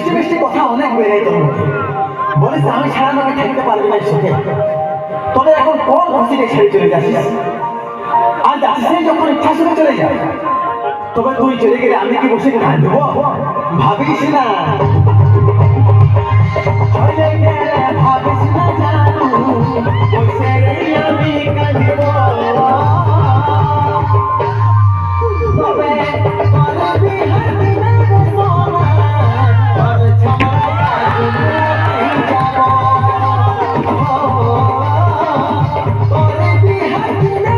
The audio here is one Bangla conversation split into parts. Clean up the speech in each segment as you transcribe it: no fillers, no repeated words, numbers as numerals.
মিষ্টি মিষ্টি কথা অনেক বেড়ে তোর মুখে বলিস আমি ছাড়া আমাকে থাকতে পারবি না সুখে। তবে এখন কোন খুশিতে ছেড়ে চলে যাচ্ছিস? আর যাচ্ছিস যখন ইচ্ছা সুখে চলে যায়। তবে তুই চলে গেলে আমি কি বসে কাঁদব? ভাবিস না চলে গেলে ভাবিস না জানু বসে গেলে আমি কাঁদব। তবে পারবি হাতে সোনা আর ছায়া ঘুমিয়ে যাব। পারবি হাতে সোনা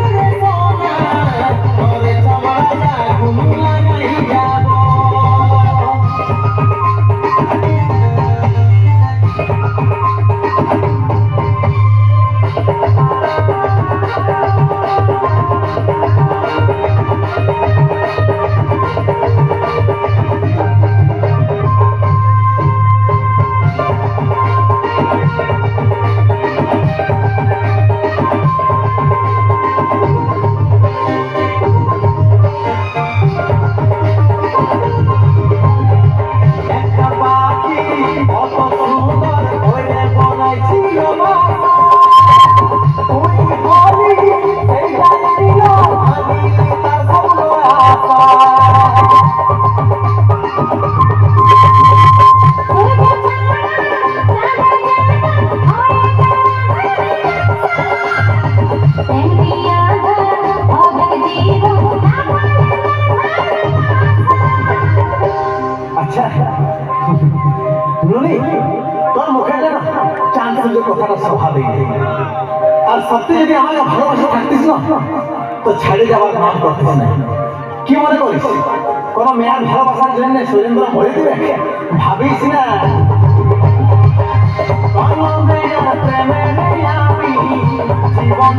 আর ছায়া ঘুমিয়ে যাব। তোর মুখে চাঁদ সূর্যের কথাটা স্বভাবেই নেই। আর সত্যি যদি আমাকে ভালোবাসা থাকতিস না তো ছেড়ে যাওয়ার নাম করতিস না। কি মনে করিস কোন মেয়ের ভালোবাসার জন্য শৈলেন্দ্র মরে দিবে? ভাবিস না। জীবন